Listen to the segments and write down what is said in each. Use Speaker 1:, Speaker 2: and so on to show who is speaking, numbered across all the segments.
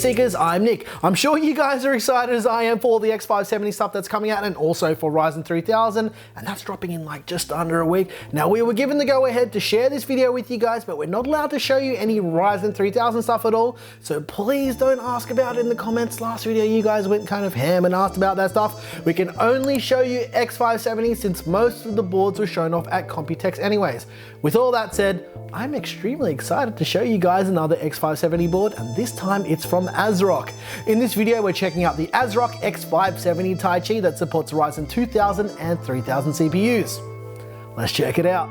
Speaker 1: Seekers, I'm Nick. I'm sure you guys are excited as I am for all the X570 stuff that's coming out, and also for Ryzen 3000, and that's dropping in like just under a week. Now, we were given the go ahead to share this video with you guys, but we're not allowed to show you any Ryzen 3000 stuff at all, so please don't ask about it in the comments. Last video you guys went kind of ham and asked about that stuff. We can only show you X570 since most of the boards were shown off at Computex anyways. With all that said, I'm extremely excited to show you guys another X570 board, and this time it's from ASRock. In this video, we're checking out the ASRock X570 Taichi that supports Ryzen 2000 and 3000 CPUs. Let's check it out.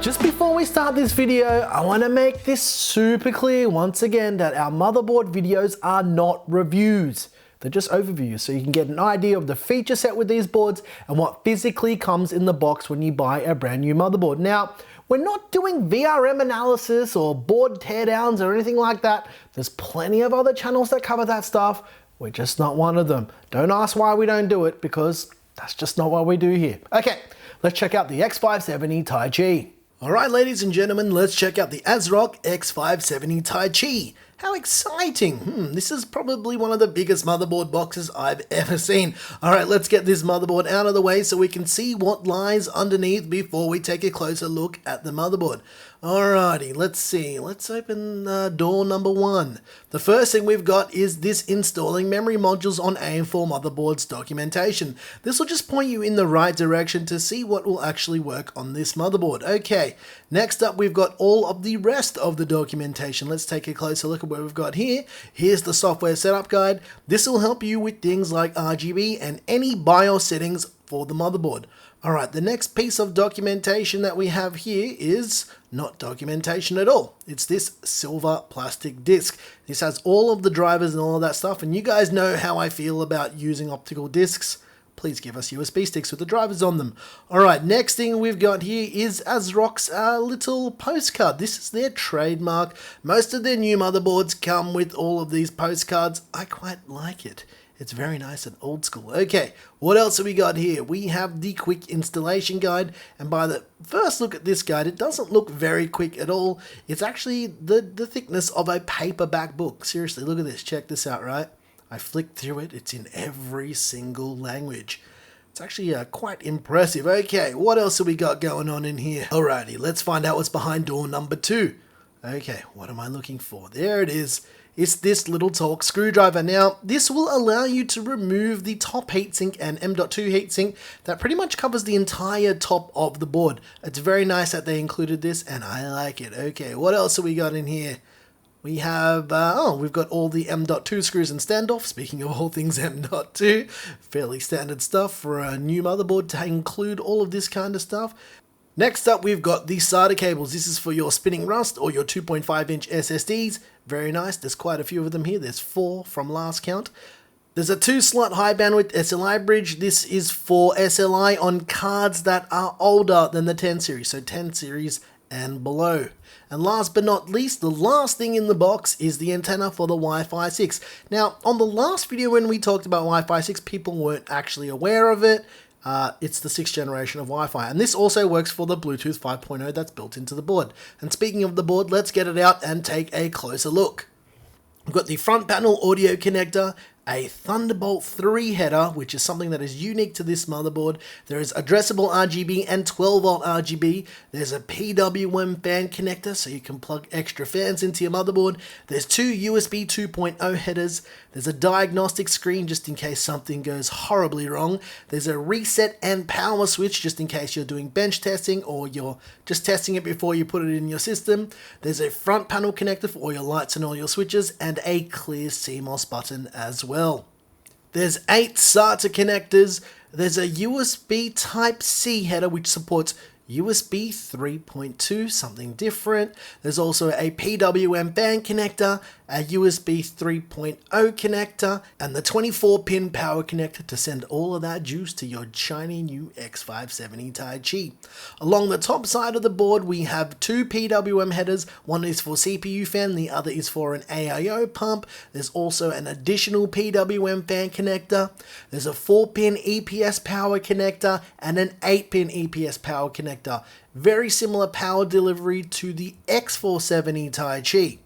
Speaker 1: Just before we start this video, I want to make this super clear once again that our motherboard videos are not reviews. They're just overviews, so you can get an idea of the feature set with these boards and what physically comes in the box when you buy a brand new motherboard. Now, we're not doing VRM analysis or board teardowns or anything like that. There's plenty of other channels that cover that stuff. We're just not one of them. Don't ask why we don't do it, because that's just not what we do here. Okay, let's check out the X570 Taichi. Alright, ladies and gentlemen, let's check out the ASRock X570 Taichi. How exciting! This is probably one of the biggest motherboard boxes I've ever seen. Alright, let's get this motherboard out of the way so we can see what lies underneath before we take a closer look at the motherboard. Alrighty, let's see. Let's open door number 1. The first thing we've got is this installing memory modules on AM4 motherboards documentation. This will just point you in the right direction to see what will actually work on this motherboard. Okay, next up we've got all of the rest of the documentation. Let's take a closer look at what we've got here. Here's the software setup guide. This will help you with things like RGB and any BIOS settings for the motherboard. Alright, the next piece of documentation that we have here is not documentation at all. It's this silver plastic disc. This has all of the drivers and all of that stuff, and you guys know how I feel about using optical discs. Please give us USB sticks with the drivers on them. Alright, next thing we've got here is ASRock's little postcard. This is their trademark. Most of their new motherboards come with all of these postcards. I quite like it. It's very nice and old school. Okay, what else have we got here? We have the quick installation guide, and by the first look at this guide, it doesn't look very quick at all. It's actually the thickness of a paperback book. Seriously, look at this. Check this out, right? I flicked through it. It's in every single language. It's actually quite impressive. Okay, what else have we got going on in here? Alrighty, let's find out what's behind door number 2. Okay, what am I looking for? There it is. It's this little Torx screwdriver. Now, this will allow you to remove the top heatsink and M.2 heatsink that pretty much covers the entire top of the board. It's very nice that they included this, and I like it. Okay, what else have we got in here? We have, we've got all the M.2 screws and standoff. Speaking of all things M.2, fairly standard stuff for a new motherboard to include all of this kind of stuff. Next up, we've got the SATA cables. This is for your spinning Rust or your 2.5-inch SSDs. Very nice. There's quite a few of them here. There's 4 from last count. There's a 2-slot high bandwidth SLI bridge. This is for SLI on cards that are older than the 10 series, so 10 series and below. And last but not least, the last thing in the box is the antenna for the Wi-Fi 6. Now, on the last video when we talked about Wi-Fi 6, people weren't actually aware of it. It's the 6th generation of Wi-Fi, and this also works for the Bluetooth 5.0 that's built into the board. And speaking of the board, let's get it out and take a closer look. We've got the front panel audio connector, a Thunderbolt 3 header, which is something that is unique to this motherboard. There is addressable RGB and 12-volt RGB. There's a PWM fan connector, so you can plug extra fans into your motherboard. There's 2 USB 2.0 headers. There's a diagnostic screen just in case something goes horribly wrong. There's a reset and power switch just in case you're doing bench testing or you're just testing it before you put it in your system. There's a front panel connector for all your lights and all your switches, and a clear CMOS button as well. There's 8 SATA connectors. There's a USB Type-C header which supports USB 3.2, something different. There's also a PWM fan connector, a USB 3.0 connector, and the 24-pin power connector to send all of that juice to your shiny new X570 Taichi. Along the top side of the board, we have 2 PWM headers. One is for CPU fan, the other is for an AIO pump. There's also an additional PWM fan connector. There's a 4-pin EPS power connector and an 8-pin EPS power connector connector. Very similar power delivery to the X470 Taichi.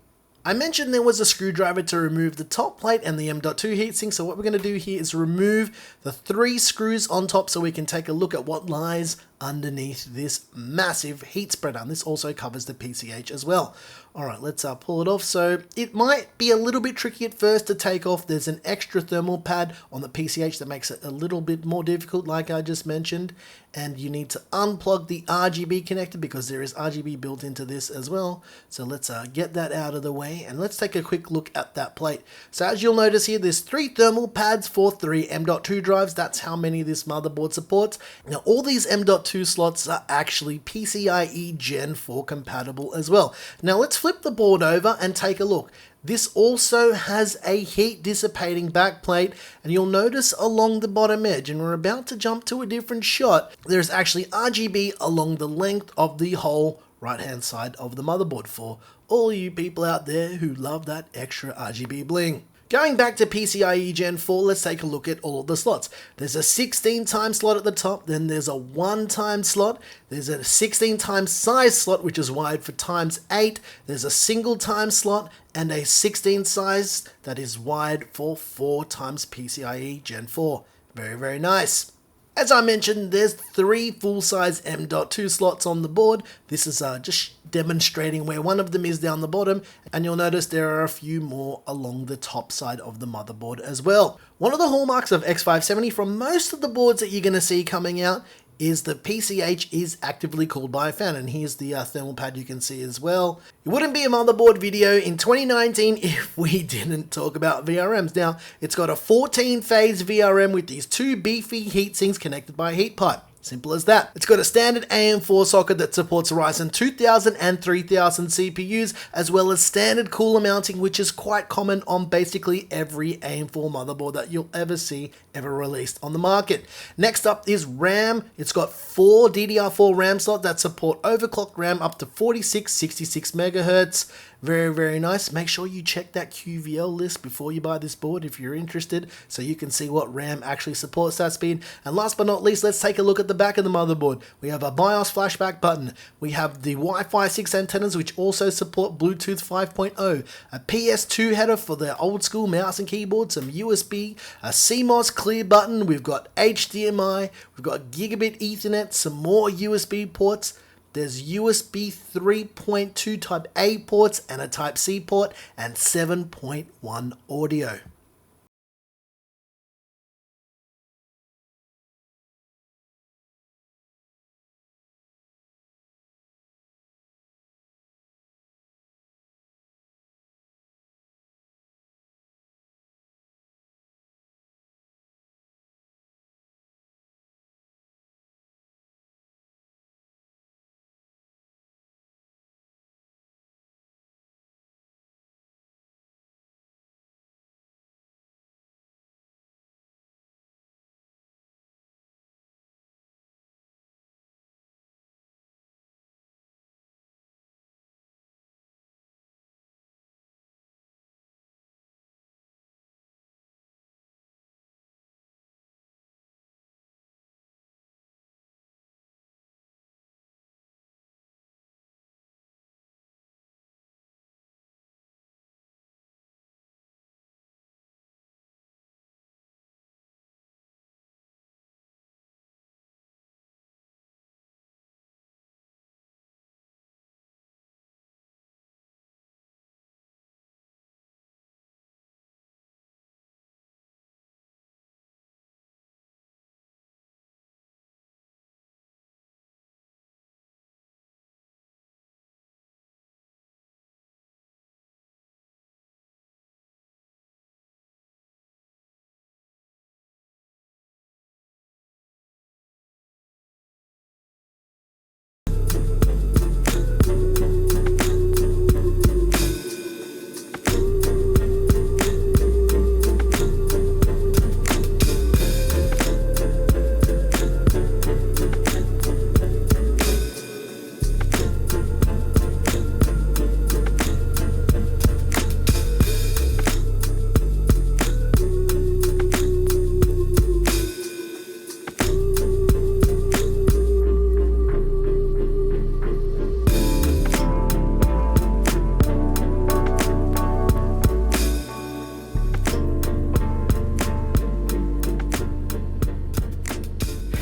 Speaker 1: I mentioned there was a screwdriver to remove the top plate and the M.2 heatsink, so what we're going to do here is remove the 3 screws on top so we can take a look at what lies underneath this massive heat spreader. And this also covers the PCH as well. Alright, let's pull it off. So it might be a little bit tricky at first to take off. There's an extra thermal pad on the PCH that makes it a little bit more difficult, like I just mentioned. And you need to unplug the RGB connector because there is RGB built into this as well. So let's get that out of the way and let's take a quick look at that plate. So as you'll notice here, there's 3 thermal pads for 3 M.2 drives. That's how many this motherboard supports. Now all these M.2 slots are actually PCIe Gen 4 compatible as well. Now let's flip the board over and take a look. This also has a heat dissipating backplate, and you'll notice along the bottom edge, and we're about to jump to a different shot, there's actually RGB along the length of the whole right hand side of the motherboard for all you people out there who love that extra RGB bling. Going back to PCIe Gen 4, let's take a look at all of the slots. There's a 16 times slot at the top, then there's a 1 time slot, there's a 16 times size slot which is wired for ×8, there's a single time slot, and a 16 size that is wired for 4 times PCIe Gen 4. Very, very nice. As I mentioned, there's 3 full-size M.2 slots on the board. This is just demonstrating where one of them is down the bottom, and you'll notice there are a few more along the top side of the motherboard as well. One of the hallmarks of X570 from most of the boards that you're going to see coming out is the PCH is actively cooled by a fan, and here's the thermal pad you can see as well. It wouldn't be a motherboard video in 2019 if we didn't talk about VRMs. Now, it's got a 14-phase VRM with these 2 beefy heatsinks connected by a heat pipe. Simple as that. It's got a standard AM4 socket that supports Ryzen 2000 and 3000 CPUs, as well as standard cooler mounting, which is quite common on basically every AM4 motherboard that you'll ever see ever released on the market. Next up is RAM. It's got 4 DDR4 RAM slots that support overclocked RAM up to 4666 megahertz. Very, very nice. Make sure you check that QVL list before you buy this board if you're interested, so you can see what RAM actually supports that speed. And last but not least, let's take a look at the back of the motherboard. We have a BIOS flashback button. We have the Wi-Fi 6 antennas, which also support Bluetooth 5.0, a PS2 header for the old school mouse and keyboard, some USB, a CMOS clear button. We've got HDMI, we've got gigabit Ethernet, some more USB ports. There's USB 3.2 Type A ports and a Type C port and 7.1 audio.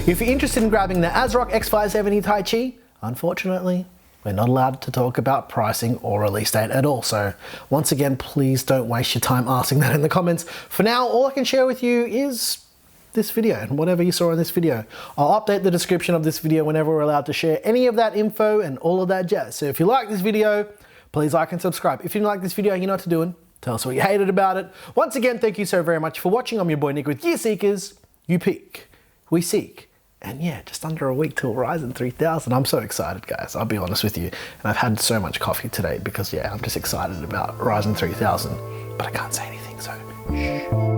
Speaker 1: If you're interested in grabbing the ASRock X570 Taichi, unfortunately, we're not allowed to talk about pricing or release date at all. So once again, please don't waste your time asking that in the comments. For now, all I can share with you is this video and whatever you saw in this video. I'll update the description of this video whenever we're allowed to share any of that info and all of that jazz. So if you like this video, please like and subscribe. If you didn't like this video, you know what to do. Tell us what you hated about it. Once again, thank you so very much for watching. I'm your boy Nick with Gear Seekers. You peek, we seek. And yeah, just under a week till Ryzen 3000. I'm so excited, guys. I'll be honest with you. And I've had so much coffee today because yeah, I'm just excited about Ryzen 3000. But I can't say anything, so shh.